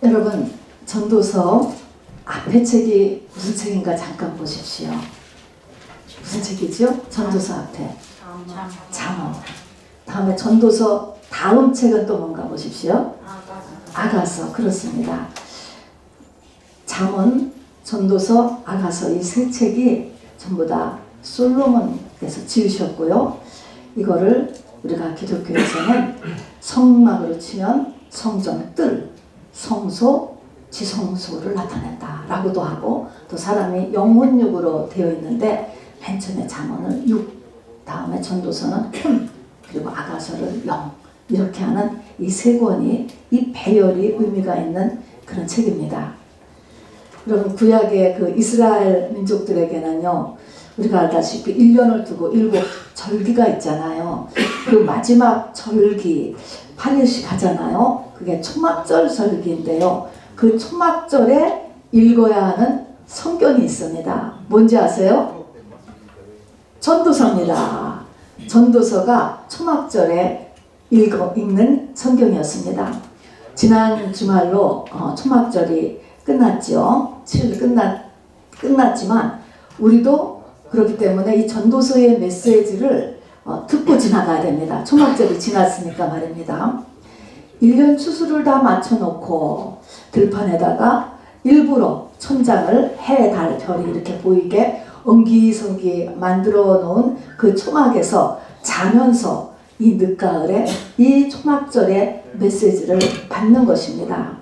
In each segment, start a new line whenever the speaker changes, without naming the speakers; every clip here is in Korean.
여러분, 전도서 앞에 책이 무슨 책인가 잠깐 보십시오. 무슨 책이죠? 전도서 앞에 잠언. 다음에 전도서 다음 책은 또 뭔가 보십시오. 아가서. 그렇습니다. 잠언, 전도서, 아가서 이 세 책이 전부 다 솔로몬께서 지으셨고요. 이거를 우리가 기독교에서는 성막으로 치면 성전 뜰, 성소, 지성소를 나타낸다 라고도 하고, 또 사람이 영혼육으로 되어 있는데 맨 처음에 잠언을 육, 다음에 전도서는 혼, 그리고 아가서를 영, 이렇게 하는 이 세 권이 이 배열이 의미가 있는 그런 책입니다. 여러분, 구약의 그 이스라엘 민족들에게는요, 우리가 알다시피 1년을 두고 7 절기가 있잖아요. 그 마지막 절기 8일씩 하잖아요. 그게 초막절 절기인데요. 그 초막절에 읽어야 하는 성경이 있습니다. 뭔지 아세요? 전도서입니다. 전도서가 초막절에 읽는 성경이었습니다. 지난 주말로 초막절이 끝났죠. 7일 끝났지만 우리도 그렇기 때문에 이 전도서의 메시지를 듣고 지나가야 됩니다. 초막절이 지났으니까 말입니다. 1년 추수를 다 맞춰놓고 들판에다가 일부러 천장을 해, 달, 별이 이렇게 보이게 엉기성기 만들어 놓은 그 초막에서 자면서 이 늦가을에 이 초막절의 메시지를 받는 것입니다.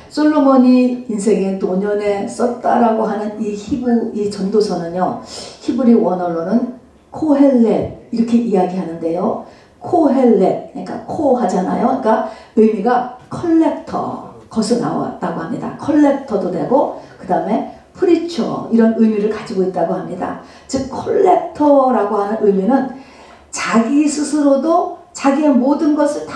솔로몬이 인생의 노년에 썼다라고 하는 이 전도서는요, 히브리 원어로는 코헬렛 이렇게 이야기하는데요. 코헬렛, 그러니까 코 하잖아요. 그러니까 의미가 컬렉터, 거기서 나왔다고 합니다. 컬렉터도 되고, 그 다음에 프리처, 이런 의미를 가지고 있다고 합니다. 즉 컬렉터라고 하는 의미는 자기 스스로도 자기의 모든 것을 다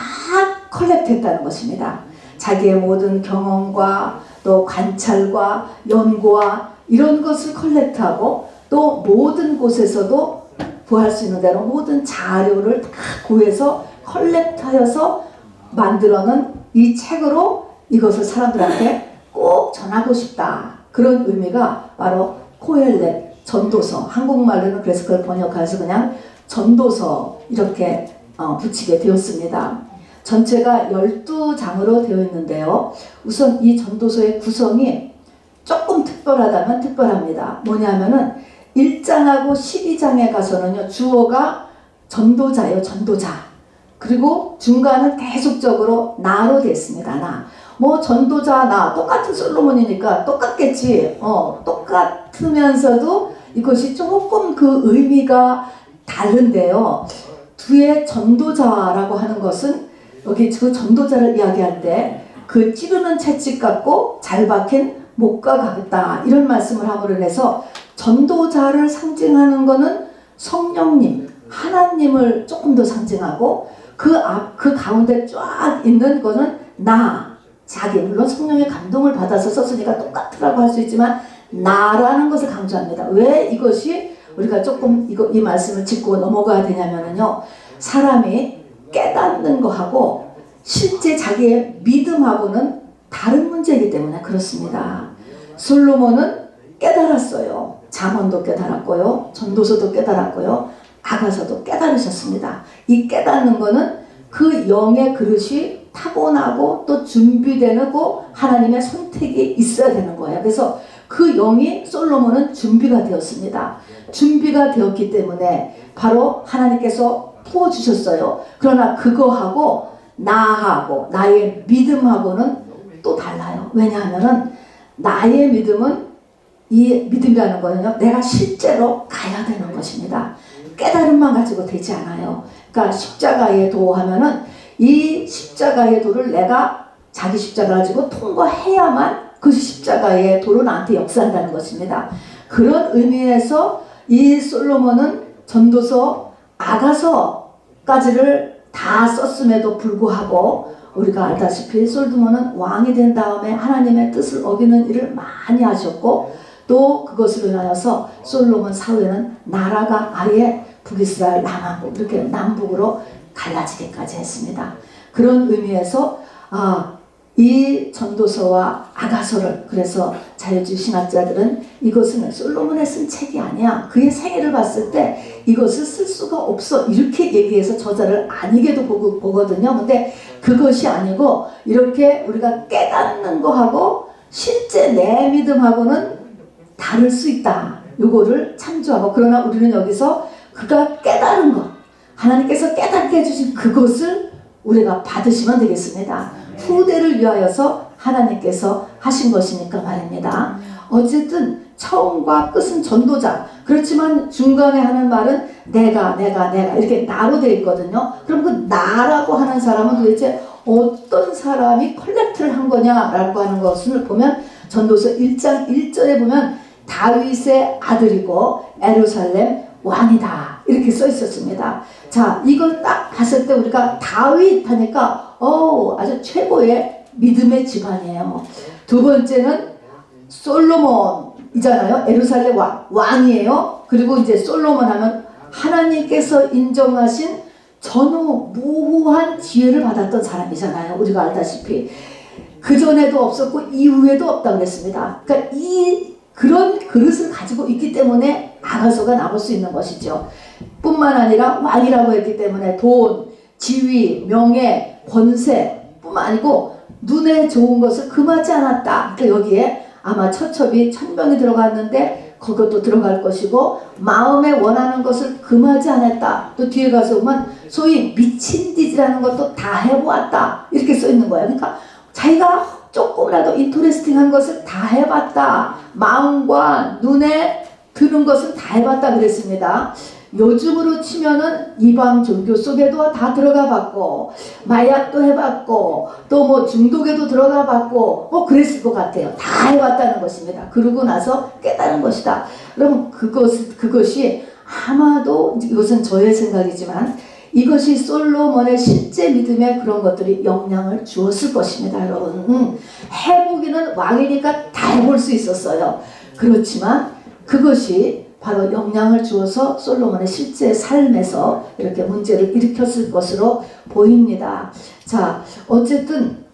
컬렉트했다는 것입니다. 자기의 모든 경험과 또 관찰과 연구와 이런 것을 컬렉트하고, 또 모든 곳에서도 구할 수 있는 대로 모든 자료를 다 구해서 컬렉트하여서 만들어낸 이 책으로 이것을 사람들한테 꼭 전하고 싶다. 그런 의미가 바로 코헬렛, 전도서. 한국말로는 그래서 그걸 번역해서 그냥 전도서 이렇게 붙이게 되었습니다. 전체가 12장으로 되어 있는데요. 우선 이 전도서의 구성이 조금 특별하다면 특별합니다. 뭐냐면은 1장하고 12장에 가서는요, 주어가 전도자예요, 전도자. 그리고 중간은 계속적으로 나로 되어 있습니다. 나. 뭐 전도자 나 똑같은 솔로몬이니까 똑같겠지. 똑같으면서도 이것이 조금 그 의미가 다른데요. 뒤에 전도자라고 하는 것은 여기 그 전도자를 이야기할 때 그 찌르는 채찍 같고 잘 박힌 목과 같다, 이런 말씀을 함으로 해서 전도자를 상징하는 거는 성령님, 하나님을 조금 더 상징하고, 그 가운데 쫙 있는 거는 자기, 물론 성령의 감동을 받아서 썼으니까 똑같으라고 할 수 있지만 나라는 것을 강조합니다. 왜 이것이 우리가 조금 이 말씀을 짚고 넘어가야 되냐면요, 사람이 깨닫는 거하고 실제 자기의 믿음하고는 다른 문제이기 때문에 그렇습니다. 솔로몬은 깨달았어요. 잠언도 깨달았고요, 전도서도 깨달았고요, 아가서도 깨달으셨습니다. 이 깨닫는 거는 그 영의 그릇이 타고나고 또 준비되고 하나님의 선택이 있어야 되는 거예요. 그래서 그 영이 솔로몬은 준비가 되었습니다. 준비가 되었기 때문에 바로 하나님께서 부어주셨어요. 그러나 그거하고 나하고 나의 믿음하고는 또 달라요. 왜냐하면 나의 믿음은, 이 믿음이라는 거는요, 내가 실제로 가야 되는 것입니다. 깨달음만 가지고 되지 않아요. 그러니까 십자가의 도 하면은 이 십자가의 도를 내가 자기 십자가를 가지고 통과해야만 그 십자가의 도로 나한테 역사한다는 것입니다. 그런 의미에서 이 솔로몬은 전도서, 아가서까지를 다 썼음에도 불구하고 우리가 알다시피 솔로몬은 왕이 된 다음에 하나님의 뜻을 어기는 일을 많이 하셨고, 또 그것으로 인하여서 솔로몬 사후에는 나라가 아예 북이스라엘, 남한국 이렇게 남북으로 갈라지기까지 했습니다. 그런 의미에서 이 전도서와 아가서를, 그래서 자유주의 신학자들은 이것은 솔로몬의 쓴 책이 아니야, 그의 생애를 봤을 때 이것을 쓸 수가 없어, 이렇게 얘기해서 저자를 아니게도 보거든요. 근데 그것이 아니고 이렇게 우리가 깨닫는 거하고 실제 내 믿음하고는 다를 수 있다, 요거를 참조하고, 그러나 우리는 여기서 그가 깨달은 것, 하나님께서 깨닫게 해주신 그것을 우리가 받으시면 되겠습니다. 후대를 위하여서 하나님께서 하신 것이니까 말입니다. 어쨌든 처음과 끝은 전도자, 그렇지만 중간에 하는 말은 내가 이렇게 나로 되어 있거든요. 그럼 그 나라고 하는 사람은 도대체 어떤 사람이 컬렉트를 한 거냐라고 하는 것을 보면 전도서 1장 1절에 보면 다윗의 아들이고 예루살렘 왕이다, 이렇게 써 있었습니다. 자, 이걸 딱 봤을 때 우리가 다윗 하니까 아주 최고의 믿음의 집안이에요. 두 번째는 솔로몬이잖아요. 예루살렘 왕이에요. 그리고 이제 솔로몬 하면 하나님께서 인정하신 전무후무한 지혜를 받았던 사람이잖아요. 우리가 알다시피 그전에도 없었고 이후에도 없다 그랬습니다. 그러니까 그런 그릇을 가지고 있기 때문에 아가서가 나올 수 있는 것이죠. 뿐만 아니라 왕이라고 했기 때문에 돈, 지위, 명예, 권세 뿐만 아니고 눈에 좋은 것을 금하지 않았다. 그러니까 여기에 아마 처첩이 1000명이 들어갔는데 그것도 들어갈 것이고, 마음에 원하는 것을 금하지 않았다. 또 뒤에 가서 보면 소위 미친 짓이라는 것도 다 해보았다, 이렇게 써 있는 거예요. 그러니까 자기가 조금이라도 인터레스팅한 것을 다 해봤다, 마음과 눈에 드는 것은 다 해봤다 그랬습니다. 요즘으로 치면은 이방 종교 속에도 다 들어가 봤고, 마약도 해봤고, 또 뭐 중독에도 들어가 봤고, 뭐 그랬을 것 같아요. 다 해봤다는 것입니다. 그러고 나서 깨달은 것이다. 그럼 그것이 아마도, 이것은 저의 생각이지만 이것이 솔로몬의 실제 믿음에 그런 것들이 영향을 주었을 것입니다. 여러분, 해보기는 왕이니까 다 해볼 수 있었어요. 그렇지만 그것이 바로 영향을 주어서 솔로몬의 실제 삶에서 이렇게 문제를 일으켰을 것으로 보입니다. 자, 어쨌든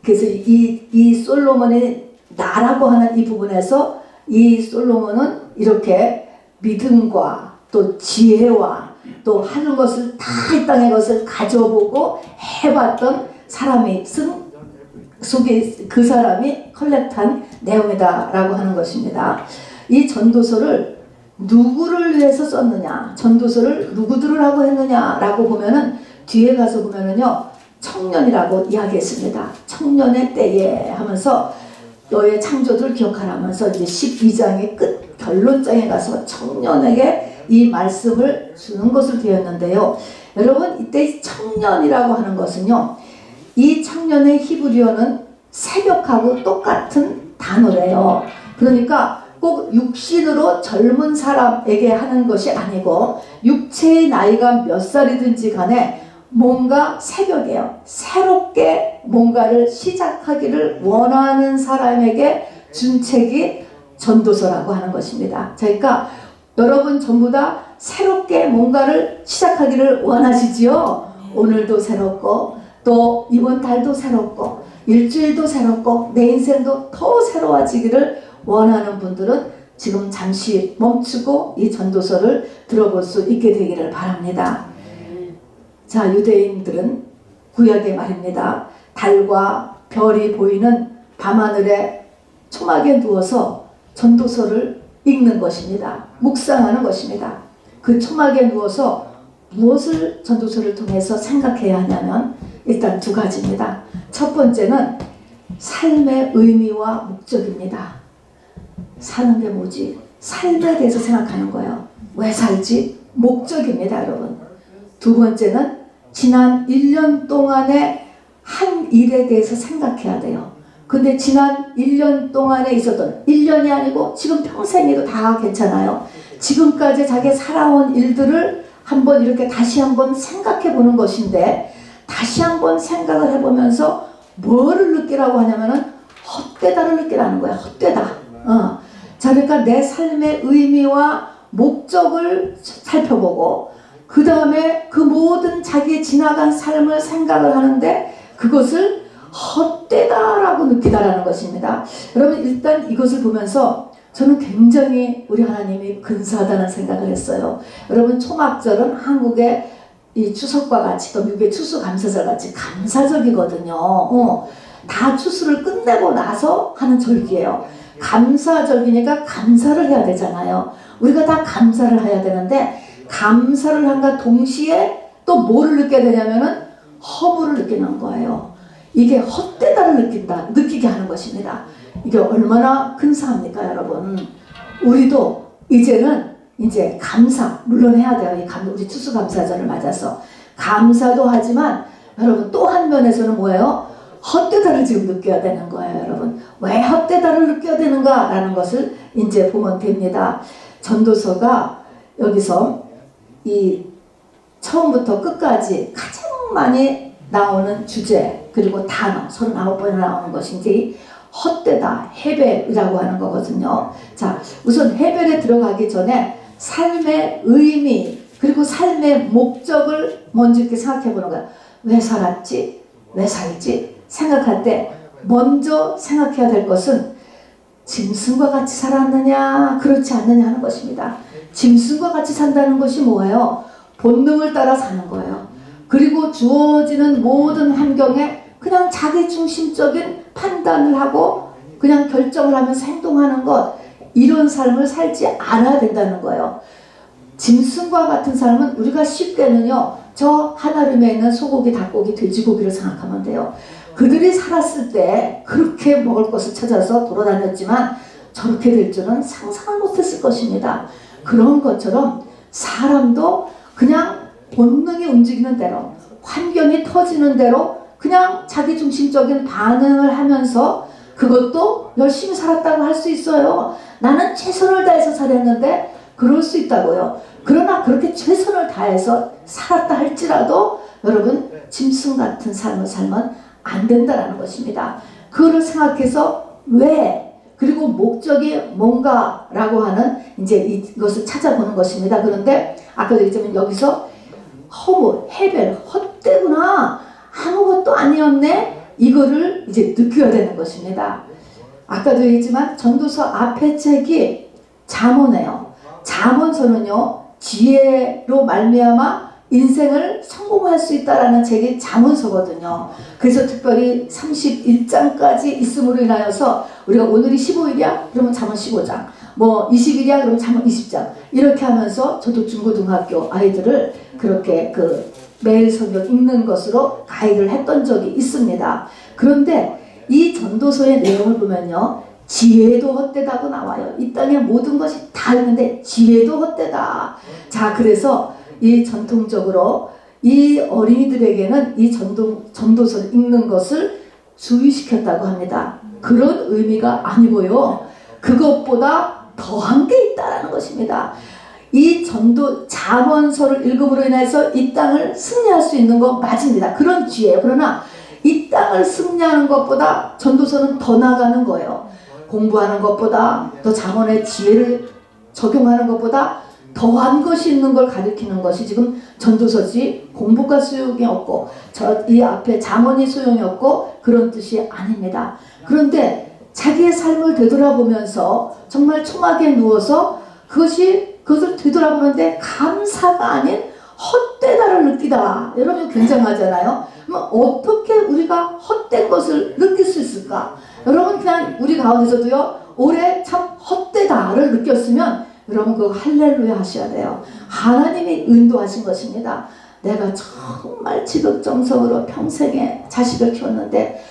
그래서 이 솔로몬의 나라고 하는 이 부분에서 이 솔로몬은 이렇게 믿음과 또 지혜와 또 하는 것을 다 이 땅의 것을 가져보고 해봤던 사람이 속에 그 사람이 컬렉트한 내용이다라고 하는 것입니다. 이 전도서를 누구를 위해서 썼느냐, 전도서를 누구들을 하고 했느냐라고 보면은 뒤에 가서 보면은요, 청년이라고 이야기했습니다. 청년의 때에 하면서 너의 창조를 기억하라면서 이제 12장의 끝 결론장에 가서 청년에게 이 말씀을 주는 것으로 되었는데요. 여러분, 이때 청년이라고 하는 것은요, 이 청년의 히브리어는 새벽하고 똑같은 단어래요. 그러니까 꼭 육신으로 젊은 사람에게 하는 것이 아니고 육체의 나이가 몇 살이든지 간에 뭔가 새벽이에요. 새롭게 뭔가를 시작하기를 원하는 사람에게 준 책이 전도서라고 하는 것입니다. 그러니까 여러분 전부 다 새롭게 뭔가를 시작하기를 원하시지요. 오늘도 새롭고 또 이번 달도 새롭고 일주일도 새롭고 내 인생도 더 새로워지기를 원하는 분들은 지금 잠시 멈추고 이 전도서를 들어볼 수 있게 되기를 바랍니다. 자, 유대인들은 구약의 말입니다. 달과 별이 보이는 밤하늘에 초막에 누워서 전도서를 읽는 것입니다. 묵상하는 것입니다. 그 초막에 누워서 무엇을 전도서를 통해서 생각해야 하냐면 일단 두 가지입니다. 첫 번째는 삶의 의미와 목적입니다. 사는 게 뭐지? 삶에 대해서 생각하는 거예요. 왜 살지? 목적입니다, 여러분. 두 번째는 지난 1년 동안의 한 일에 대해서 생각해야 돼요. 근데 지난 1년 동안에 있었던, 1년이 아니고 지금 평생에도 다 괜찮아요. 지금까지 자기 살아온 일들을 한번 이렇게 다시 한번 생각해 보는 것인데, 다시 한번 생각을 해보면서 뭐를 느끼라고 하냐면은 헛되다를 느끼라는 거야. 헛되다. 자, 그러니까 내 삶의 의미와 목적을 살펴보고 그 다음에 그 모든 자기의 지나간 삶을 생각을 하는데 그것을 헛되다라고 느끼다라는 것입니다. 여러분 일단 이것을 보면서 저는 굉장히 우리 하나님이 근사하다는 생각을 했어요. 여러분 초막절은 한국의 이 추석과 같이 또 미국의 추수감사절 같이 감사절이거든요. 다 추수를 끝내고 나서 하는 절기예요. 감사절기니까 감사를 해야 되잖아요. 우리가 다 감사를 해야 되는데 감사를 한과 동시에 또 뭐를 느껴야 되냐면은 허물을 느끼는 거예요. 이게 헛되다를 느끼게 하는 것입니다. 이게 얼마나 근사합니까, 여러분? 우리도 이제는 이제 감사, 물론 해야 돼요. 우리 추수감사절을 맞아서. 감사도 하지만, 여러분, 또 한 면에서는 뭐예요? 헛되다를 지금 느껴야 되는 거예요, 여러분. 왜 헛되다를 느껴야 되는가라는 것을 이제 보면 됩니다. 전도서가 여기서 이 처음부터 끝까지 가장 많이 나오는 주제, 그리고 단어, 39번이 나오는 것이 이제 헛되다, 헤벨이라고 하는 거거든요. 자, 우선 헤벨에 들어가기 전에 삶의 의미, 그리고 삶의 목적을 먼저 이렇게 생각해 보는 거야. 왜 살았지? 왜 살지? 생각할 때 먼저 생각해야 될 것은 짐승과 같이 살았느냐, 그렇지 않느냐 하는 것입니다. 짐승과 같이 산다는 것이 뭐예요? 본능을 따라 사는 거예요. 그리고 주어지는 모든 환경에 그냥 자기 중심적인 판단을 하고 그냥 결정을 하면서 행동하는 것, 이런 삶을 살지 않아야 된다는 거예요. 짐승과 같은 삶은 우리가 쉽게는요, 저 한아름에 있는 소고기, 닭고기, 돼지고기를 생각하면 돼요. 그들이 살았을 때 그렇게 먹을 것을 찾아서 돌아다녔지만 저렇게 될 줄은 상상을 못했을 것입니다. 그런 것처럼 사람도 그냥 본능이 움직이는 대로, 환경이 터지는 대로 그냥 자기중심적인 반응을 하면서 그것도 열심히 살았다고 할 수 있어요. 나는 최선을 다해서 살았는데 그럴 수 있다고요. 그러나 그렇게 최선을 다해서 살았다 할지라도 여러분 짐승 같은 삶을 살면 안 된다는 것입니다. 그거를 생각해서 왜, 그리고 목적이 뭔가라고 하는 이제 이것을 찾아보는 것입니다. 그런데 아까도 얘기했지만 여기서 허물, 헤벨, 헛되구나, 아무것도 아니었네, 이거를 이제 느껴야 되는 것입니다. 아까도 얘기했지만 전도서 앞에 책이 잠언이에요. 잠언서는요, 지혜로 말미암아 인생을 성공할 수 있다라는 책이 잠언서거든요. 그래서 특별히 31장까지 있음으로 인하여서 우리가 오늘이 15일이야? 그러면 잠언 15장. 뭐 20일이야? 그러면 잠언 20장. 이렇게 하면서 저도 중고등학교 아이들을 그렇게 매일 성경 읽는 것으로 가이드를 했던 적이 있습니다. 그런데 이 전도서의 내용을 보면요, 지혜도 헛되다고 나와요. 이 땅에 모든 것이 다 있는데 지혜도 헛되다. 자, 그래서 이 전통적으로 이 어린이들에게는 이 전도서를 읽는 것을 주의시켰다고 합니다. 그런 의미가 아니고요, 그것보다 더한 게 있다는 것입니다. 이 잠언서를 읽음으로 인해서 이 땅을 승리할 수 있는 거 맞습니다. 그런 지혜예요. 그러나 이 땅을 승리하는 것보다 전도서는 더 나아가는 거예요. 공부하는 것보다, 또 잠언의 지혜를 적용하는 것보다 더한 것이 있는 걸 가리키는 것이 지금 전도서지, 공부가 소용이 없고 이 앞에 잠언이 소용이 없고 그런 뜻이 아닙니다. 그런데 자기의 삶을 되돌아보면서 정말 초막에 누워서 그것을 되돌아보는데 감사가 아닌 헛되다를 느끼다. 여러분 굉장하잖아요. 그럼 어떻게 우리가 헛된 것을 느낄 수 있을까? 여러분 그냥 우리 가운데서도요, 올해 참 헛되다를 느꼈으면 여러분 그거 할렐루야 하셔야 돼요. 하나님이 인도하신 것입니다. 내가 정말 지극정성으로 평생에 자식을 키웠는데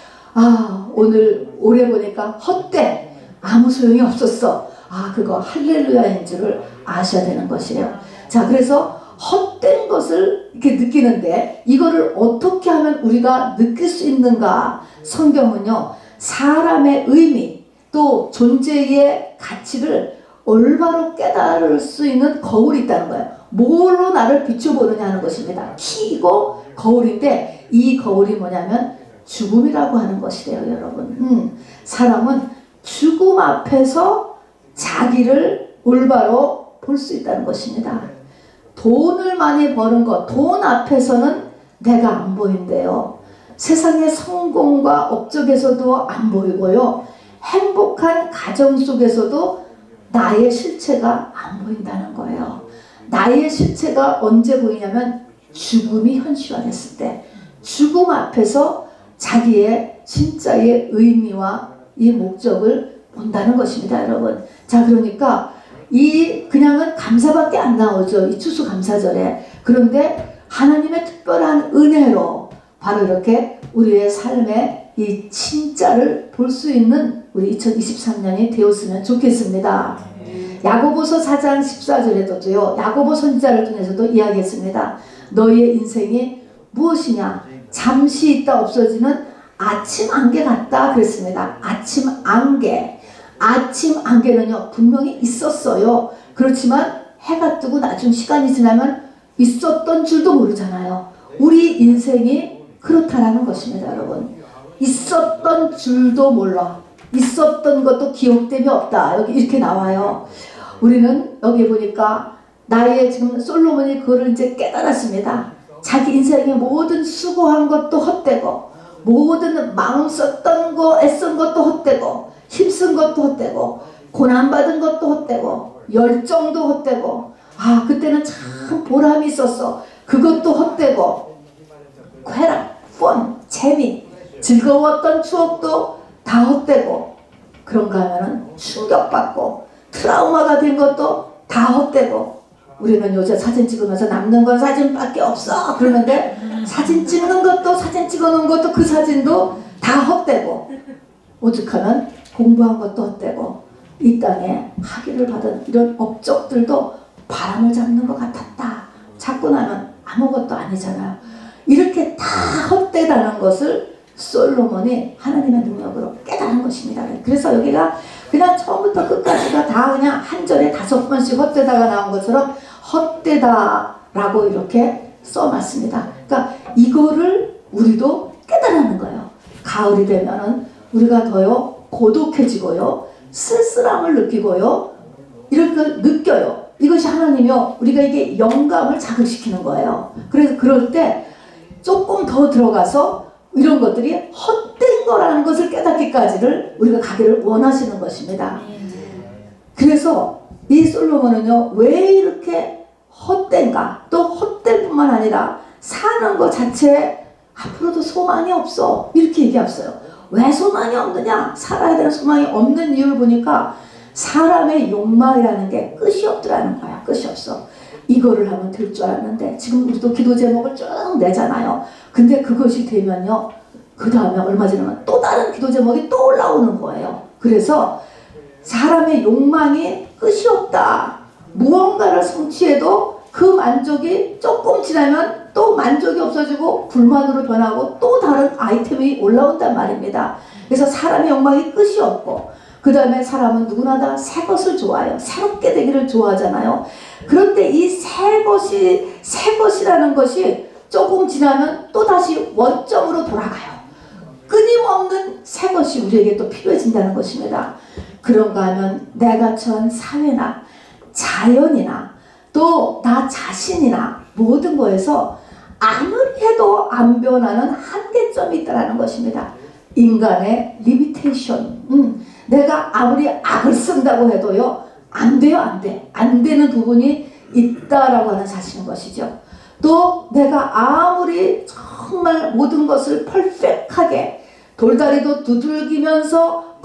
올해 보니까 헛돼, 아무 소용이 없었어. 그거 할렐루야인 줄을 아셔야 되는 것이에요. 자, 그래서 헛된 것을 이렇게 느끼는데 이거를 어떻게 하면 우리가 느낄 수 있는가? 성경은요, 사람의 의미 또 존재의 가치를 올바로 깨달을 수 있는 거울이 있다는 거예요. 뭘로 나를 비춰보느냐 하는 것입니다. 키이고 거울인데 이 거울이 뭐냐면 죽음이라고 하는 것이래요, 여러분. 사람은 죽음 앞에서 자기를 올바로 볼 수 있다는 것입니다. 돈을 많이 버는 것, 돈 앞에서는 내가 안 보인대요. 세상의 성공과 업적에서도 안 보이고요. 행복한 가정 속에서도 나의 실체가 안 보인다는 거예요. 나의 실체가 언제 보이냐면 죽음이 현실화됐을 때, 죽음 앞에서 자기의 진짜의 의미와 이 목적을 본다는 것입니다, 여러분. 자, 그러니까 이 그냥은 감사밖에 안 나오죠, 이 추수감사절에. 그런데 하나님의 특별한 은혜로 바로 이렇게 우리의 삶에 이 진짜를 볼 수 있는 우리 2023년이 되었으면 좋겠습니다. 야고보서 4장 14절에도요, 야고보 선지자를 통해서도 이야기했습니다. 너희의 인생이 무엇이냐? 잠시 있다 없어지는 아침 안개 같다 그랬습니다. 아침 안개. 아침 안개는요, 분명히 있었어요. 그렇지만 해가 뜨고 나중 시간이 지나면 있었던 줄도 모르잖아요. 우리 인생이 그렇다라는 것입니다, 여러분. 있었던 줄도 몰라. 있었던 것도 기억됨이 없다. 여기 이렇게 나와요. 우리는 여기 보니까 나의 지금 솔로몬이 그거를 이제 깨달았습니다. 자기 인생의 모든 수고한 것도 헛되고, 모든 마음 썼던 거, 애쓴 것도 헛되고, 힘쓴 것도 헛되고, 고난받은 것도 헛되고, 열정도 헛되고, 아, 그때는 참 보람이 있었어. 그것도 헛되고, 쾌락, 펀, 재미, 즐거웠던 추억도 다 헛되고, 그런가 하면은 충격받고 트라우마가 된 것도 다 헛되고. 우리는 요새 사진 찍으면서 남는 건 사진밖에 없어 그러는데, 사진 찍는 것도, 사진 찍어놓은 것도, 그 사진도 다 헛되고, 오죽하면 공부한 것도 헛되고, 이 땅에 학위를 받은 이런 업적들도 바람을 잡는 것 같았다. 잡고 나면 아무것도 아니잖아요. 이렇게 다 헛되다는 것을 솔로몬이 하나님의 능력으로 깨달은 것입니다. 그래서 여기가 그냥 처음부터 끝까지가 다 그냥 한 절에 5번씩 헛되다가 나온 것처럼 헛되다라고 이렇게 써놨습니다. 그러니까 이거를 우리도 깨달는 거예요. 가을이 되면은 우리가 더요 고독해지고요, 쓸쓸함을 느끼고요, 이런 걸 느껴요. 이것이 하나님이요, 우리가 이게 영감을 자극시키는 거예요. 그래서 그럴 때 조금 더 들어가서 이런 것들이 헛된 거라는 것을 깨닫기까지를 우리가 가기를 원하시는 것입니다. 그래서 이 솔로몬은요, 왜 이렇게 헛된가? 또 헛될 뿐만 아니라 사는 것 자체에 앞으로도 소망이 없어, 이렇게 얘기했어요. 왜 소망이 없느냐? 살아야 되는 소망이 없는 이유를 보니까 사람의 욕망이라는 게 끝이 없더라는 거야. 끝이 없어. 이거를 하면 될 줄 알았는데, 지금 우리도 기도 제목을 쭉 내잖아요. 근데 그것이 되면요, 그 다음에 얼마 지나면 또 다른 기도 제목이 또 올라오는 거예요. 그래서 사람의 욕망이 끝이 없다. 무언가를 성취해도 그 만족이 조금 지나면 또 만족이 없어지고 불만으로 변하고 또 다른 아이템이 올라온단 말입니다. 그래서 사람의 욕망이 끝이 없고, 그 다음에 사람은 누구나 다 새 것을 좋아해요. 새롭게 되기를 좋아하잖아요. 그런데 이 새 것이라는 것이 조금 지나면 또 다시 원점으로 돌아가요. 끊임없는 새 것이 우리에게 또 필요해진다는 것입니다. 그런가 하면 내가 처한 사회나 자연이나 또 나 자신이나 모든 거에서 아무리 해도 안 변하는 한계점이 있다는 것입니다. 인간의 리미테이션. 내가 아무리 악을 쓴다고 해도요, 안 돼요, 안 돼. 안 되는 부분이 있다라고 하는 사실인 것이죠. 또 내가 아무리 정말 모든 것을 퍼펙트하게 돌다리도 두들기면서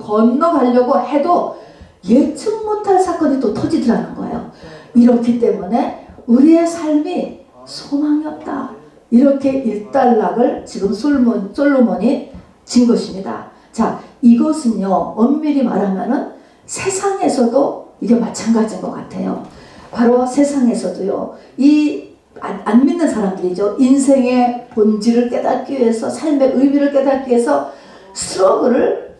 건너가려고 해도 예측 못할 사건이 또 터지더라는 거예요. 이렇기 때문에 우리의 삶이 소망이 없다. 이렇게 일단락을 지금 솔로몬이 진 것입니다. 자, 이것은요, 엄밀히 말하면은 세상에서도 이게 마찬가지인 것 같아요. 바로 세상에서도요, 이 안 믿는 사람들이죠. 인생의 본질을 깨닫기 위해서, 삶의 의미를 깨닫기 위해서 스트러글을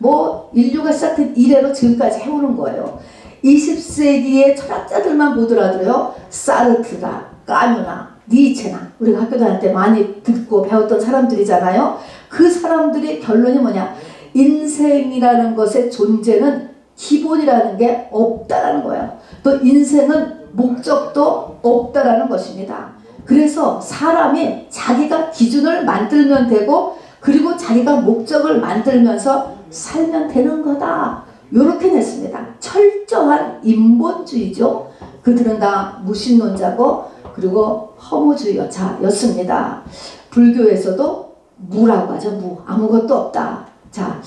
인류가 시작된 이래로 지금까지 해오는 거예요. 20세기의 철학자들만 보더라도요, 사르트나 까뮤나 니체나 우리가 학교 다닐 때 많이 듣고 배웠던 사람들이잖아요. 그 사람들의 결론이 뭐냐? 인생이라는 것의 존재는 기본이라는 게 없다라는 거예요. 또 인생은 목적도 없다라는 것입니다. 그래서 사람이 자기가 기준을 만들면 되고 그리고 자기가 목적을 만들면서 살면 되는 거다. 요렇게 냈습니다. 철저한 인본주의죠. 그들은 다 무신론자고 그리고 허무주의자였습니다. 불교에서도 무라고 하죠. 무. 아무것도 없다. 자,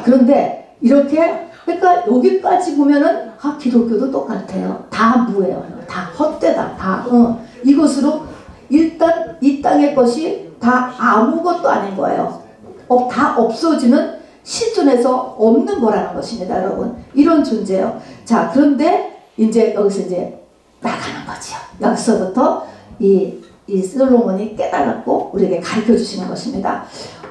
그런데 이렇게 그러니까 여기까지 보면은 기독교도 똑같아요. 다 무예요. 다 헛되다. 다 이것으로 일단 이 땅의 것이 다 아무것도 아닌 거예요. 다 없어지는 실존에서 없는 거라는 것입니다, 여러분. 이런 존재예요. 자, 그런데 이제 여기서 이제 나가는 거죠. 여기서부터 이 솔로몬이 깨달았고 우리에게 가르쳐 주시는 것입니다.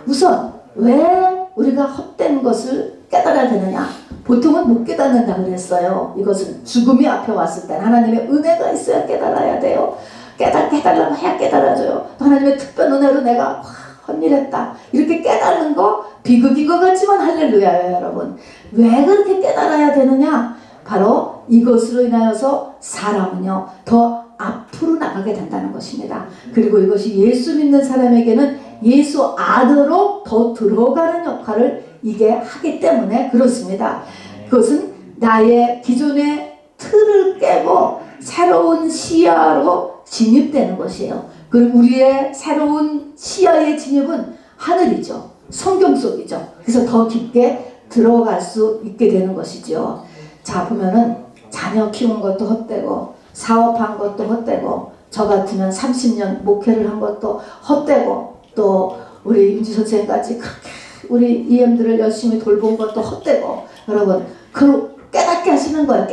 우선 왜 우리가 헛된 것을 깨달아야 되느냐? 보통은 못 깨닫는다 그랬어요. 이것은 죽음이 앞에 왔을 때 하나님의 은혜가 있어야 깨달아야 돼요. 깨달으려면 해야 깨달아져요. 또 하나님의 특별 은혜로 내가 헛일했다. 이렇게 깨달는 거 비극인 것 같지만 할렐루야예요, 여러분. 왜 그렇게 깨달아야 되느냐? 바로 이것으로 인하여서 사람은요 더 앞으로 나가게 된다는 것입니다. 그리고 이것이 예수 믿는 사람에게는 예수 안으로 더 들어가는 역할을 이게 하기 때문에 그렇습니다. 그것은 나의 기존의 틀을 깨고 새로운 시야로 진입되는 것이에요. 그리고 우리의 새로운 시야의 진입은 하늘이죠. 성경 속이죠. 그래서 더 깊게 들어갈 수 있게 되는 것이죠. 자, 보면은 자녀 키운 것도 헛되고 사업한 것도 헛되고 저 같으면 30년 목회를 한 것도 헛되고 또 우리 윤지 선생님까지 그렇게 우리 EM들을 열심히 돌본 것도 헛되고 여러분 그 깨닫게 하시는 거예요.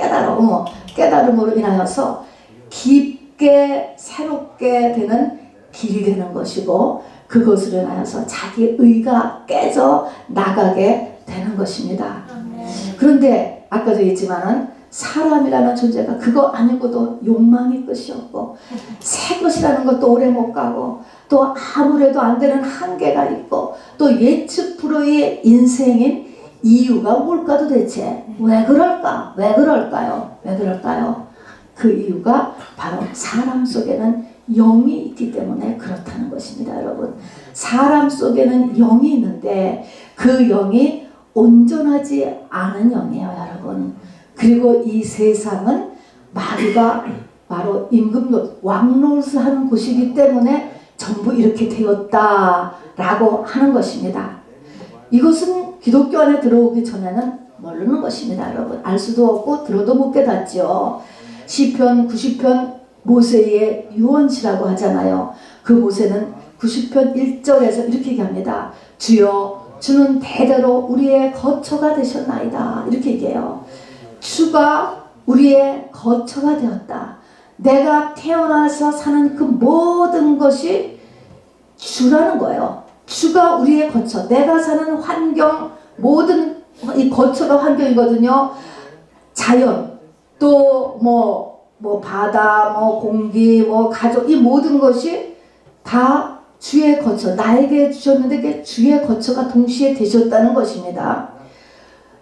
깨달음으로 인하여서 깊게 새롭게 되는 길이 되는 것이고 그것으로 인하여서 자기 의가 깨져 나가게 되는 것입니다. 그런데 아까도 얘기했지만은 사람이라는 존재가 그거 아니고도 욕망이 끝이 없고 새 것이라는 것도 오래 못 가고 또 아무래도 안 되는 한계가 있고 또 예측 불허의 인생인 이유가 뭘까 도대체? 왜 그럴까요? 그 이유가 바로 사람 속에는 영이 있기 때문에 그렇다는 것입니다, 여러분. 사람 속에는 영이 있는데 그 영이 온전하지 않은 영이에요, 여러분. 그리고 이 세상은 마귀가 바로 임금노릇, 왕노릇을 하는 곳이기 때문에 전부 이렇게 되었다라고 하는 것입니다. 이것은 기독교 안에 들어오기 전에는 모르는 것입니다, 여러분. 알 수도 없고 들어도 못 깨닫죠. 시편 90편 모세의 유언시라고 하잖아요. 그 모세는 90편 1절에서 이렇게 얘기합니다. 주여 주는 대대로 우리의 거처가 되셨나이다. 이렇게 얘기해요. 주가 우리의 거처가 되었다. 내가 태어나서 사는 그 모든 것이 주라는 거예요. 주가 우리의 거처. 내가 사는 환경, 모든 이 거처가 환경이거든요. 자연, 또 뭐 바다, 뭐 공기, 뭐 가족, 이 모든 것이 다 주의 거처. 나에게 주셨는데 그게 주의 거처가 동시에 되셨다는 것입니다.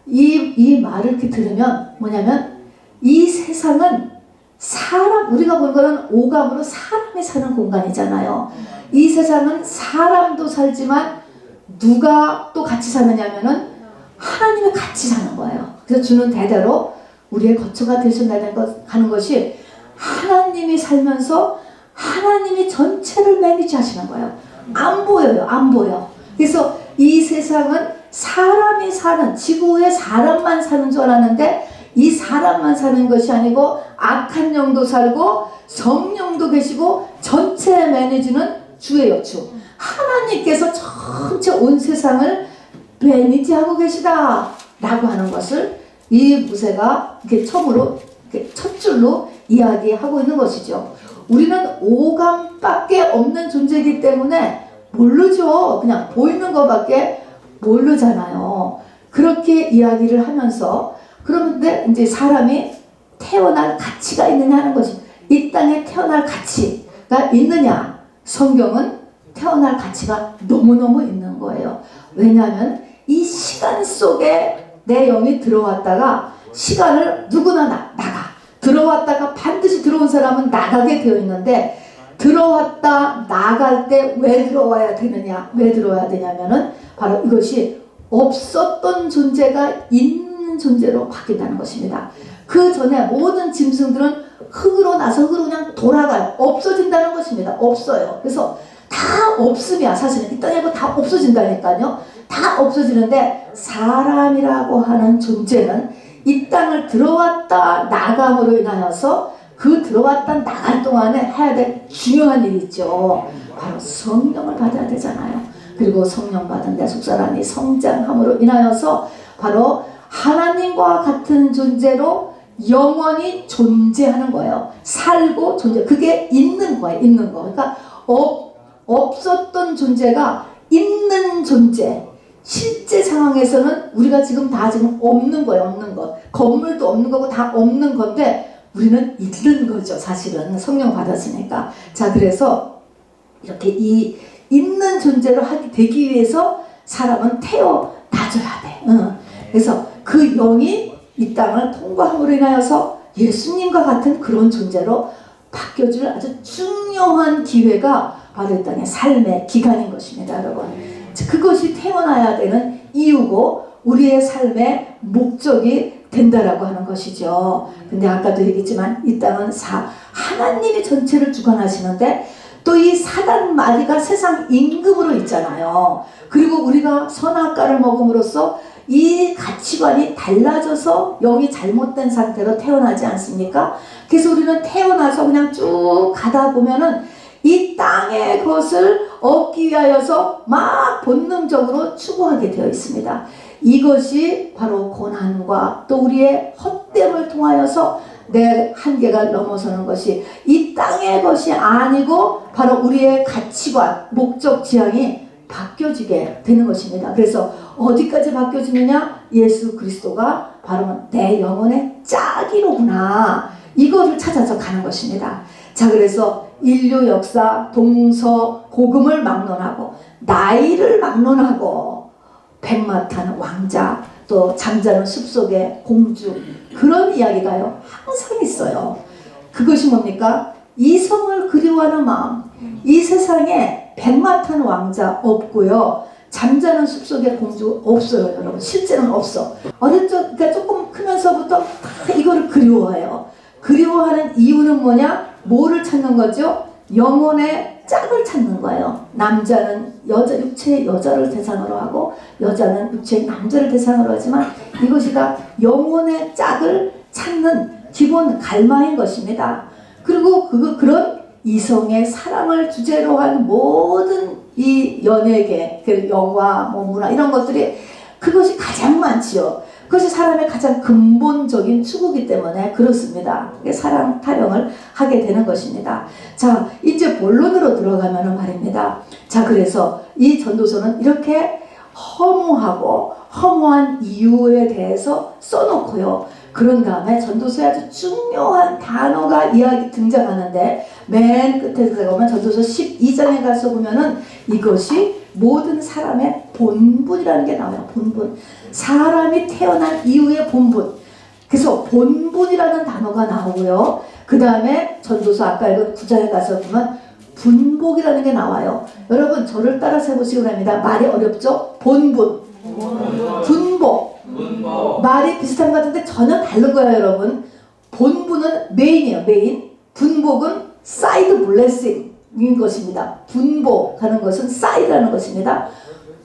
이 말을 이렇게 들으면 뭐냐면 이 세상은 우리가 본 거는 오감으로 사람이 사는 공간이잖아요. 이 세상은 사람도 살지만 누가 또 같이 사느냐면은 하나님이 같이 사는 거예요. 그래서 주는 대대로 우리의 거처가 되신다는 하는 것이 하나님이 살면서 하나님이 전체를 매니지 하시는 거예요. 안 보여요. 그래서 이 세상은 사람이 사는, 지구에 사람만 사는 줄 알았는데 이 사람만 사는 것이 아니고 악한 영도 살고 성령도 계시고 전체 매니지는 주예요. 주. 하나님께서 전체 온 세상을 매니지하고 계시다 라고 하는 것을 이 모세가 처음으로 첫 줄로 이야기하고 있는 것이죠. 우리는 오감밖에 없는 존재이기 때문에 모르죠. 그냥 보이는 것밖에 모르잖아요. 그렇게 이야기를 하면서 그런데 이제 사람이 태어날 가치가 있느냐 하는 것이 이 땅에 태어날 가치가 있느냐. 성경은 태어날 가치가 너무너무 있는 거예요. 왜냐하면 이 시간 속에 내 영이 들어왔다가 시간을 누구나 나가. 들어왔다가 반드시 들어온 사람은 나가게 되어 있는데 들어왔다 나갈 때 왜 들어와야 되느냐? 왜 들어와야 되냐면은 바로 이것이 없었던 존재가 있는 존재로 바뀐다는 것입니다. 그 전에 모든 짐승들은 흙으로 나서 흙으로 그냥 돌아가요. 없어진다는 것입니다. 없어요. 그래서 다 없음이야. 사실은 이 땅에 다 없어진다니까요. 다 없어지는데 사람이라고 하는 존재는 이 땅을 들어왔다 나감으로 인하여서 그 들어왔다 나갈 동안에 해야 될 중요한 일이 있죠. 바로 성령을 받아야 되잖아요. 그리고 성령 받은 내 속사람이 성장함으로 인하여서 바로 하나님과 같은 존재로 영원히 존재하는 거예요. 살고 존재. 그게 있는 거예요. 있는 거. 그러니까 없었던 존재가 있는 존재. 실제 상황에서는 우리가 지금 다 지금 없는 거예요. 없는 거. 건물도 없는 거고 다 없는 건데 우리는 있는 거죠. 사실은 성령 받았으니까. 자, 그래서 이렇게 이 있는 존재로 되기 위해서 사람은 태어나줘야 돼. 그래서 그 영이 이 땅을 통과함으로 인하여서 예수님과 같은 그런 존재로 바뀌어줄 아주 중요한 기회가 바로 이 땅의 삶의 기간인 것입니다. 여러분, 그것이 태어나야 되는 이유고 우리의 삶의 목적이 된다라고 하는 것이죠. 근데 아까도 얘기했지만 이 땅은 하나님이 전체를 주관하시는데 또 이 사단 마귀가 세상 임금으로 있잖아요. 그리고 우리가 선악과를 먹음으로써 이 가치관이 달라져서 영이 잘못된 상태로 태어나지 않습니까? 그래서 우리는 태어나서 그냥 쭉 가다 보면은 이 땅의 것을 얻기 위하여서 막 본능적으로 추구하게 되어 있습니다. 이것이 바로 고난과 또 우리의 헛됨을 통하여서 내 한계가 넘어서는 것이 이 땅의 것이 아니고 바로 우리의 가치관, 목적, 지향이 바뀌어지게 되는 것입니다. 그래서 어디까지 바뀌어지느냐? 예수 그리스도가 바로 내 영혼의 짝이로구나. 이거를 찾아서 가는 것입니다. 자, 그래서 인류 역사 동서고금을 막론하고 나이를 막론하고 백마탄 왕자 또 잠자는 숲속의 공주 그런 이야기가요 항상 있어요. 그것이 뭡니까? 이성을 그리워하는 마음. 이 세상에 백마탄 왕자 없고요. 잠자는 숲속의 공주 없어요. 여러분 실제는 없어. 어릴 적 그러니까 조금 크면서부터 다 이거를 그리워해요. 그리워하는 이유는 뭐냐? 뭐를 찾는 거죠? 영혼의 짝을 찾는 거예요. 남자는 육체의 여자를 대상으로 하고 여자는 육체의 남자를 대상으로 하지만 이것이 다 영혼의 짝을 찾는 기본 갈망인 것입니다. 그리고 그런 이성의 사랑을 주제로 한 모든 이 연예계, 영화, 문화 이런 것들이 그것이 가장 많지요. 그것이 사람의 가장 근본적인 추구이기 때문에 그렇습니다. 사랑 타령을 하게 되는 것입니다. 자, 이제 본론으로 들어가면 말입니다. 자, 그래서 이 전도서는 이렇게 허무하고 허무한 이유에 대해서 써놓고요. 그런 다음에 전도서에 아주 중요한 단어가 등장하는데 맨 끝에 들어가면 전도서 12장에 가서 보면은 이것이 모든 사람의 본분이라는 게 나와요. 본분. 사람이 태어난 이후의 본분. 그래서 본분이라는 단어가 나오고요. 그 다음에 전도서 아까 읽은 9장에 가서 보면 분복이라는 게 나와요. 여러분 저를 따라서 해보시기 바랍니다. 말이 어렵죠? 본분, 분복. 말이 비슷한 것 같은데 전혀 다른 거예요. 여러분 본분은 메인이에요. 메인. 분복은 사이드 블레싱인 것입니다. 분복하는 것은 사이드라는 것입니다.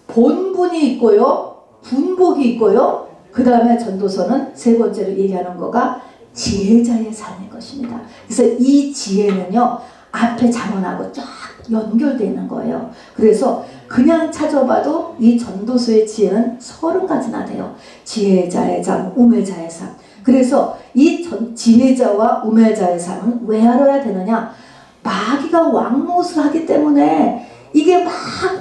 본분이 있고요. 분복이 있고요. 그 다음에 전도서는 세 번째로 얘기하는 거가 지혜자의 삶인 것입니다. 그래서 이 지혜는요 앞에 잠언하고 쫙 연결되어 있는 거예요. 그래서 그냥 찾아봐도 이 전도서의 지혜는 30가지나 돼요. 지혜자의 삶, 우매자의 삶. 그래서 이 지혜자와 우매자의 삶은 왜 알아야 되느냐? 마귀가 왕노릇을 하기 때문에 이게 막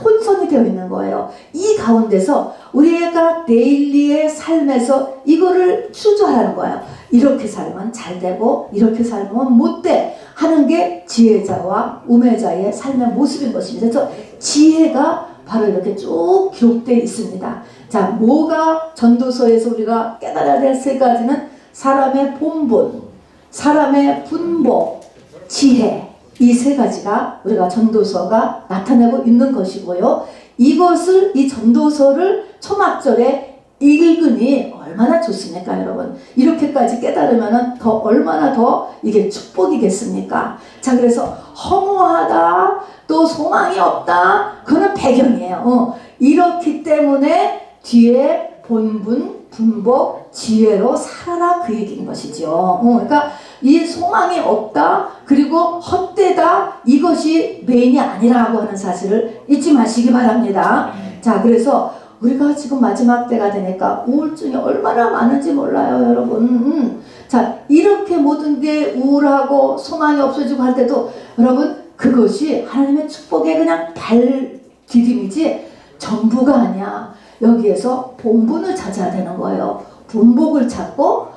혼선이 되어 있는 거예요. 이 가운데서 우리가 데일리의 삶에서 이거를 추조하라는 거예요. 이렇게 살면 잘 되고 이렇게 살면 못 돼 하는 게 지혜자와 우매자의 삶의 모습인 것입니다. 그래서 지혜가 바로 이렇게 쭉 기록되어 있습니다. 자, 뭐가 전도서에서 우리가 깨달아야 될 세 가지는 사람의 본분, 사람의 분복, 지혜. 이 세 가지가 우리가 전도서가 나타내고 있는 것이고요. 이 전도서를 초막절에 읽으니 얼마나 좋습니까, 여러분? 이렇게까지 깨달으면 더 얼마나 더 이게 축복이겠습니까? 자, 그래서 허무하다, 또 소망이 없다, 그거는 배경이에요. 이렇기 때문에 뒤에 본분, 분복, 지혜로 살아라, 그 얘기인 것이죠. 그러니까 이 소망이 없다, 그리고 헛되다, 이것이 메인이 아니라고 하는 사실을 잊지 마시기 바랍니다. 자, 그래서 우리가 지금 마지막 때가 되니까 우울증이 얼마나 많은지 몰라요, 여러분. 자, 이렇게 모든 게 우울하고 소망이 없어지고 할 때도 여러분, 그것이 하나님의 축복의 그냥 발디딤이지 전부가 아니야. 여기에서 본분을 찾아야 되는 거예요. 분복을 찾고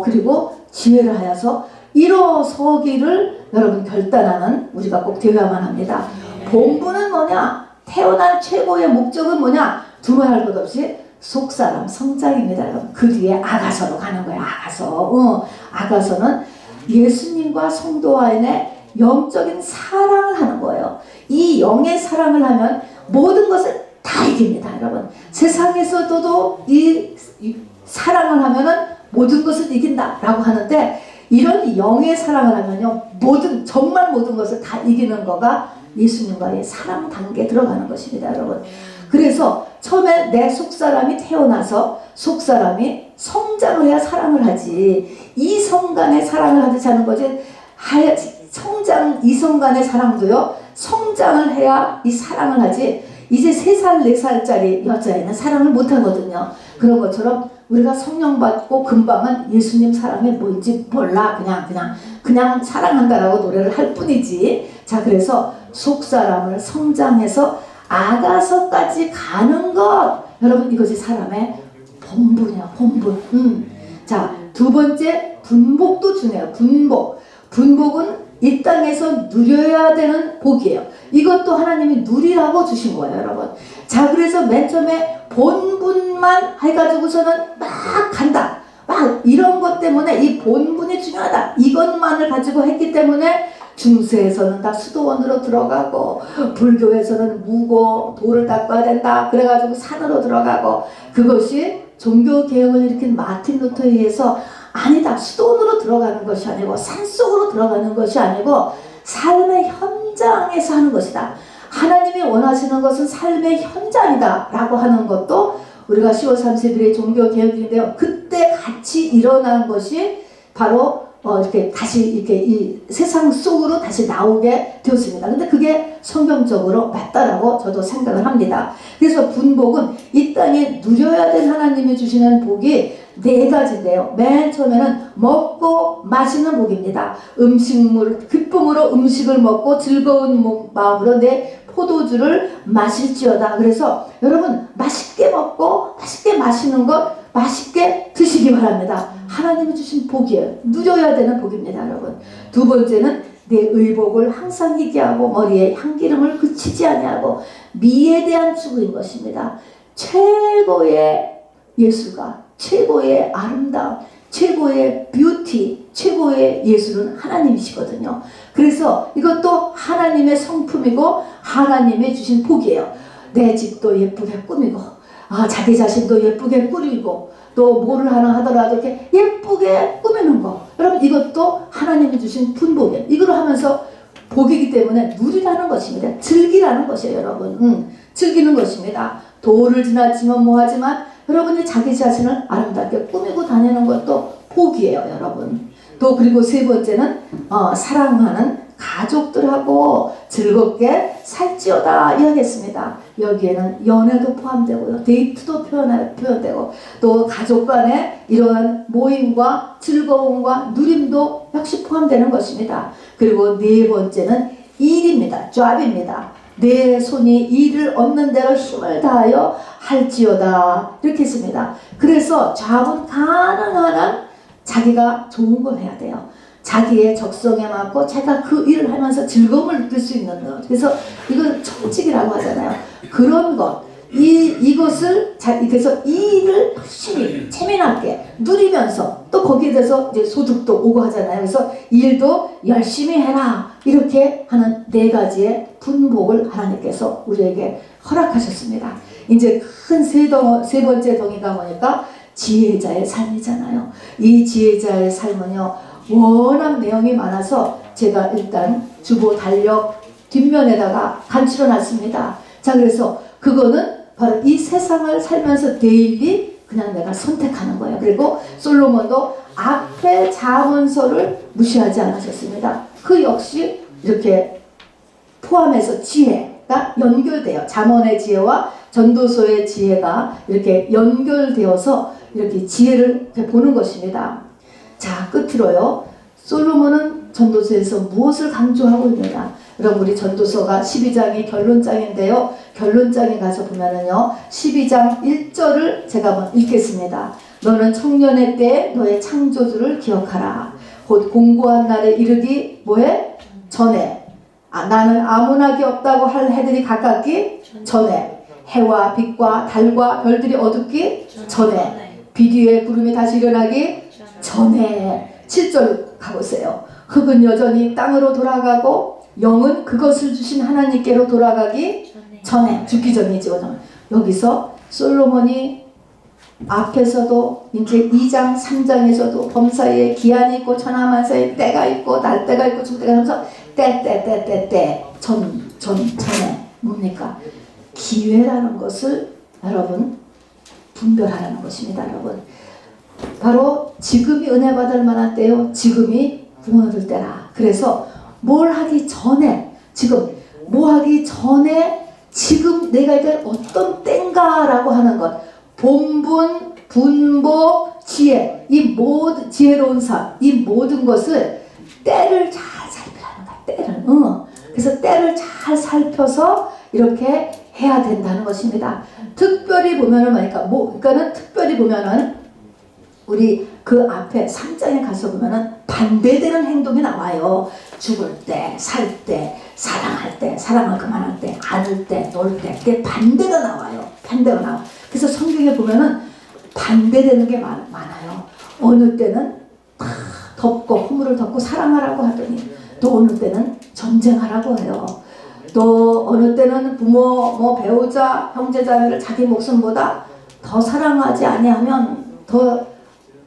그리고 지혜를 하여서 일어서기를 여러분 결단하는 우리가 꼭 되어야만 합니다. 본분은 뭐냐? 태어난 최고의 목적은 뭐냐? 두말할 것 없이 속사람 성장입니다. 여러분. 그 뒤에 아가서로 가는 거예요. 아가서. 아가서는 예수님과 성도 안에 영적인 사랑을 하는 거예요. 이 영의 사랑을 하면 모든 것을 다 이깁니다, 여러분. 세상에서도 이 사랑을 하면은 모든 것을 이긴다라고 하는데, 이런 영의 사랑을 하면요, 정말 모든 것을 다 이기는 거가 예수님과의 사랑 단계에 들어가는 것입니다, 여러분. 그래서 처음에 내 속사람이 태어나서 속사람이 성장을 해야 사랑을 하지, 이성 간의 사랑을 하지 않은 거지. 이성 간의 사랑도요, 성장을 해야 이 사랑을 하지. 이제 3살, 4살짜리 여자애는 사랑을 못하거든요. 그런 것처럼 우리가 성령 받고 금방은 예수님 사랑이 뭔지 몰라. 그냥 사랑한다라고 노래를 할 뿐이지. 자, 그래서 속사람을 성장해서 아가서까지 가는 것, 여러분, 이것이 사람의 본분이야, 본분. 자, 두 번째, 분복도 중요해요. 분복은 이 땅에서 누려야 되는 복이에요. 이것도 하나님이 누리라고 주신 거예요, 여러분. 자, 그래서 맨 처음에 본분만 해가지고서는 막 간다. 막 이런 것 때문에 이 본분이 중요하다. 이것만을 가지고 했기 때문에 중세에서는 다 수도원으로 들어가고, 불교에서는 무고 돌을 닦아야 된다. 그래가지고 산으로 들어가고, 그것이 종교개혁을 일으킨 마틴 루터에 의해서 아니다. 수도원으로 들어가는 것이 아니고 산속으로 들어가는 것이 아니고 삶의 현장에서 하는 것이다. 하나님이 원하시는 것은 삶의 현장이다 라고 하는 것도 우리가 10월 30일에 종교개혁인데요, 그때 같이 일어난 것이 바로 이렇게 다시 이렇게 이 세상 속으로 다시 나오게 되었습니다. 근데 그게 성경적으로 맞다라고 저도 생각을 합니다. 그래서 분복은 이 땅에 누려야 될 하나님이 주시는 복이 4가지인데요. 맨 처음에는 먹고 마시는 복입니다. 기쁨으로 음식을 먹고 즐거운 마음으로 내 포도주를 마실지어다. 그래서 여러분, 맛있게 먹고 맛있게 마시는 것, 맛있게 드시기 바랍니다. 하나님이 주신 복이에요. 누려야 되는 복입니다, 여러분. 두 번째는 내 의복을 항상 희귀하고 머리에 향기름을 그치지 아니하고 미에 대한 추구인 것입니다. 최고의 예술가, 최고의 아름다움, 최고의 뷰티, 최고의 예술은 하나님이시거든요. 그래서 이것도 하나님의 성품이고 하나님이 주신 복이에요. 내 집도 예쁘게 꾸미고, 자기 자신도 예쁘게 꾸리고, 또 뭐를 하나 하더라도 이렇게 예쁘게 꾸미는 거, 여러분, 이것도 하나님이 주신 분복이에요. 이걸 하면서 복이기 때문에 누리라는 것입니다. 즐기라는 것이에요, 여러분. 즐기는 것입니다. 도를 지나치면 뭐하지만 여러분이 자기 자신을 아름답게 꾸미고 다니는 것도 복이에요, 여러분. 또 그리고 세 번째는 사랑하는 가족들하고 즐겁게 살지어다 이야기했습니다. 여기에는 연애도 포함되고요, 데이트도 표현되고, 또 가족 간의 이러한 모임과 즐거움과 누림도 역시 포함되는 것입니다. 그리고 네 번째는 일입니다. job입니다. 내 손이 일을 얻는 대로 힘을 다하여 할지어다 이렇게 했습니다. 그래서 job은 가능한 한 자기가 좋은 걸 해야 돼요. 자기의 적성에 맞고 자기가 그 일을 하면서 즐거움을 느낄 수 있는 것. 그래서 이걸 청직이라고 하잖아요. 그런 것. 그래서 이 일을 열심히 재미나게 누리면서 또 또 거기에 대해서 이제 소득도 오고 하잖아요. 그래서 일도 열심히 해라 이렇게 하는 네 가지의 분복을 하나님께서 우리에게 허락하셨습니다. 이제 큰 세 번째 덩이가 뭐니까 지혜자의 삶이잖아요. 이 지혜자의 삶은요 워낙 내용이 많아서 제가 일단 주보 달력 뒷면에다가 간추려 놨습니다. 자, 그래서 그거는 바로 이 세상을 살면서 데일리 그냥 내가 선택하는 거예요. 그리고 솔로몬도 앞에 잠언서를 무시하지 않으셨습니다. 그 역시 이렇게 포함해서 지혜가 연결돼요. 잠언의 지혜와 전도서의 지혜가 이렇게 연결되어서 이렇게 지혜를 이렇게 보는 것입니다. 자, 끝으로요. 솔로몬은 전도서에서 무엇을 강조하고 있느냐? 여러분, 우리 전도서가 12장이 결론장인데요. 결론장에 가서 보면은요. 12장 1절을 제가 한번 읽겠습니다. 너는 청년의 때 너의 창조주를 기억하라. 곧 공고한 날에 이르기 뭐해? 전에. 나는 아무나기 없다고 할 해들이 가깝기 전에. 해와 빛과 달과 별들이 어둡기 전에. 비뒤에 구름이 다시 일어나기 전에. 7절 가보세요. 흙은 여전히 땅으로 돌아가고 영은 그것을 주신 하나님께로 돌아가기 전에. 죽기 전이죠. 여기서 솔로몬이 앞에서도 이제 2장 3장에서도 범사에 기한이 있고 천하만사에 때가 있고 날 때가 있고 죽을 때가 하면서 전에 뭡니까? 기회라는 것을 여러분 분별하라는 것입니다. 여러분 바로 지금이 은혜 받을 만한 때요. 지금이 구원 얻을 때라. 그래서 뭘 하기 전에 지금 뭐 하기 전에 지금 내가 이제 어떤 때인가라고 하는 것 본분, 분복, 지혜 이 모든 지혜로운 삶 이 모든 것을 때를 잘 살피라는 거야. 때를 그래서 때를 잘 살펴서 이렇게 해야 된다는 것입니다. 특별히 보면은 그러니까는 특별히 보면은 우리 그 앞에 3장에 가서 보면은 반대되는 행동이 나와요. 죽을 때, 살 때, 사랑할 때, 사랑을 그만할 때, 안을 때, 놀 때, 그게 반대가 나와요. 반대가 나와. 그래서 성경에 보면은 반대되는 게 많아요. 어느 때는 덮고 허물을 덮고 사랑하라고 하더니 또 어느 때는 전쟁하라고 해요. 또 어느 때는 부모, 배우자, 형제자매를 자기 목숨보다 더 사랑하지 아니하면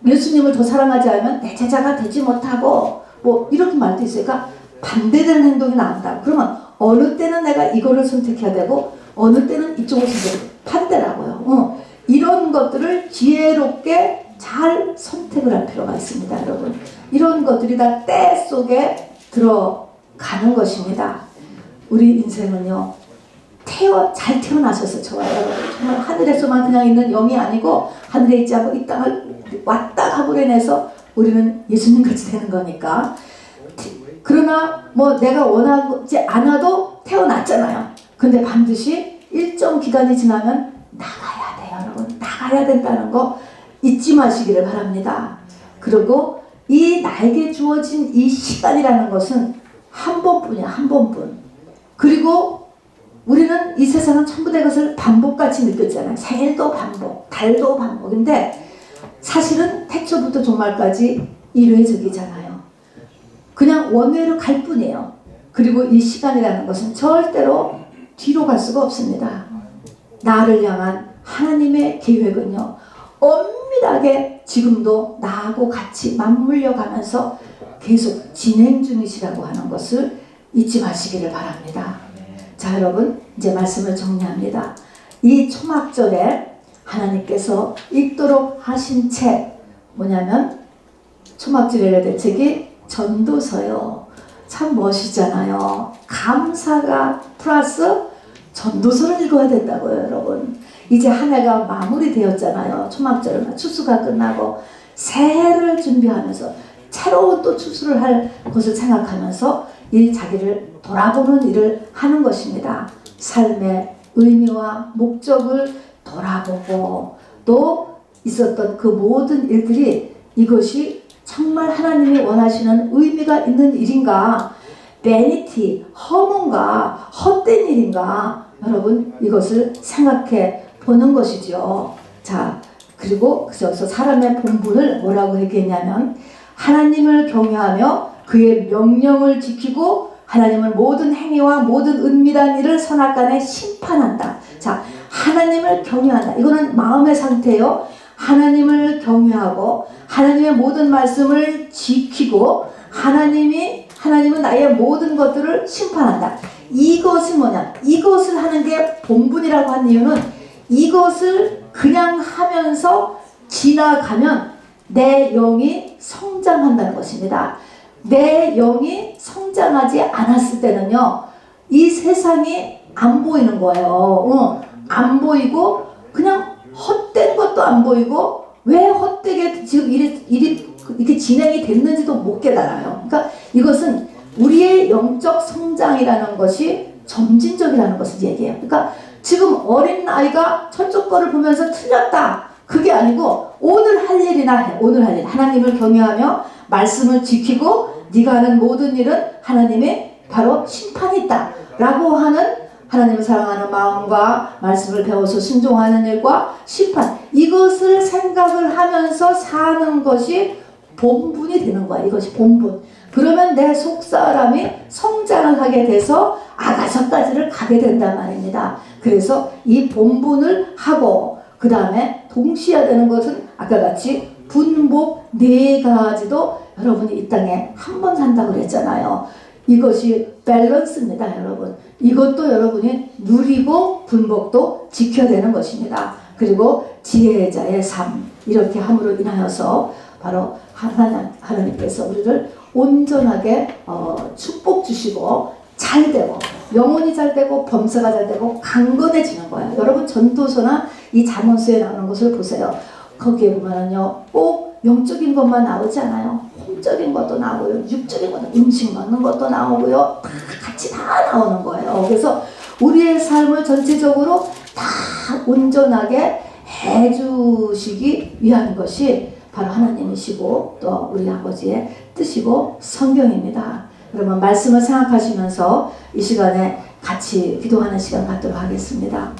예수님을 더 사랑하지 않으면 내 제자가 되지 못하고 이렇게 말도 있어요. 그러니까 반대되는 행동이 나온다. 그러면 어느 때는 내가 이거를 선택해야 되고 어느 때는 이쪽을 선택해야 반대라고요. 이런 것들을 지혜롭게 잘 선택을 할 필요가 있습니다. 여러분 이런 것들이 다 때 속에 들어가는 것입니다. 우리 인생은요 잘 태어나셔서 좋아요. 정말 하늘에서만 그냥 있는 영이 아니고 하늘에 있지 않고 이 땅을 왔다 가버려 내서 우리는 예수님같이 되는 거니까. 그러나 내가 원하지 않아도 태어났잖아요. 근데 반드시 일정 기간이 지나면 나가야 돼요. 여러분 나가야 된다는 거 잊지 마시기를 바랍니다. 그리고 이 나에게 주어진 이 시간이라는 것은 한 번뿐이야. 한 번뿐. 그리고 우리는 이 세상은 전부 다 것을 반복같이 느꼈잖아요. 생일도 반복, 달도 반복인데 사실은 태초부터 종말까지 일회적이잖아요. 그냥 원회로 갈 뿐이에요. 그리고 이 시간이라는 것은 절대로 뒤로 갈 수가 없습니다. 나를 향한 하나님의 계획은요 엄밀하게 지금도 나하고 같이 맞물려 가면서 계속 진행 중이시라고 하는 것을 잊지 마시기를 바랍니다. 자, 여러분 이제 말씀을 정리합니다. 이 초막절에 하나님께서 읽도록 하신 책 뭐냐면 초막절에 된 책이 전도서요. 참 멋있잖아요. 감사가 플러스 전도서를 읽어야 된다고요. 여러분 이제 한 해가 마무리되었잖아요. 초막절 추수가 끝나고 새해를 준비하면서 새로운 또 추수를 할 것을 생각하면서 이 자기를 돌아보는 일을 하는 것입니다. 삶의 의미와 목적을 돌아보고 또 있었던 그 모든 일들이 이것이 정말 하나님이 원하시는 의미가 있는 일인가, 베니티, 허문가, 헛된 일인가, 여러분 이것을 생각해 보는 것이죠. 자, 그리고 여기서 사람의 본분을 뭐라고 얘기했냐면 하나님을 경외하며 그의 명령을 지키고 하나님은 모든 행위와 모든 은밀한 일을 선악간에 심판한다. 자, 하나님을 경외한다. 이거는 마음의 상태예요. 하나님을 경외하고 하나님의 모든 말씀을 지키고 하나님은 나의 모든 것들을 심판한다. 이것은 뭐냐? 이것을 하는 게 본분이라고 한 이유는 이것을 그냥 하면서 지나가면 내 영이 성장한다는 것입니다. 내 영이 성장하지 않았을 때는요, 이 세상이 안 보이는 거예요. 안 보이고 그냥 헛된 것도 안 보이고 왜 헛되게 지금 일이 이렇게 진행이 됐는지도 못 깨달아요. 그러니까 이것은 우리의 영적 성장이라는 것이 점진적이라는 것을 얘기해요. 그러니까 지금 어린 아이가 저쪽 거를 보면서 틀렸다. 그게 아니고 오늘 할 일이나 해. 오늘 할 일. 하나님을 경외하며 말씀을 지키고 네가 하는 모든 일은 하나님의 바로 심판이 있다. 라고 하는 하나님을 사랑하는 마음과 말씀을 배워서 순종하는 일과 심판, 이것을 생각을 하면서 사는 것이 본분이 되는 거야. 이것이 본분. 그러면 내 속사람이 성장을 하게 돼서 아가서까지를 가게 된단 말입니다. 그래서 이 본분을 하고 그 다음에 동시에 해야 되는 것은 아까 같이 분복 4가지도 여러분이 이 땅에 한 번 산다고 그랬잖아요. 이것이 밸런스입니다, 여러분. 이것도 여러분이 누리고 분복도 지켜야 되는 것입니다. 그리고 지혜자의 삶, 이렇게 함으로 인하여서 바로 하나님께서 우리를 온전하게 축복 주시고 잘 되고 영혼이 잘 되고 범사가 잘 되고 강건해지는 거예요. 여러분 전도서나 이 잠언서에 나오는 것을 보세요. 거기에 보면은요, 꼭 영적인 것만 나오지 않아요. 혼적인 것도 나오고요, 육적인 것도, 음식 먹는 것도 나오고요, 다 같이 다 나오는 거예요. 그래서 우리의 삶을 전체적으로 다 온전하게 해주시기 위한 것이 바로 하나님이시고 또 우리 아버지의 뜻이고 성경입니다. 그러면 말씀을 생각하시면서 이 시간에 같이 기도하는 시간 갖도록 하겠습니다.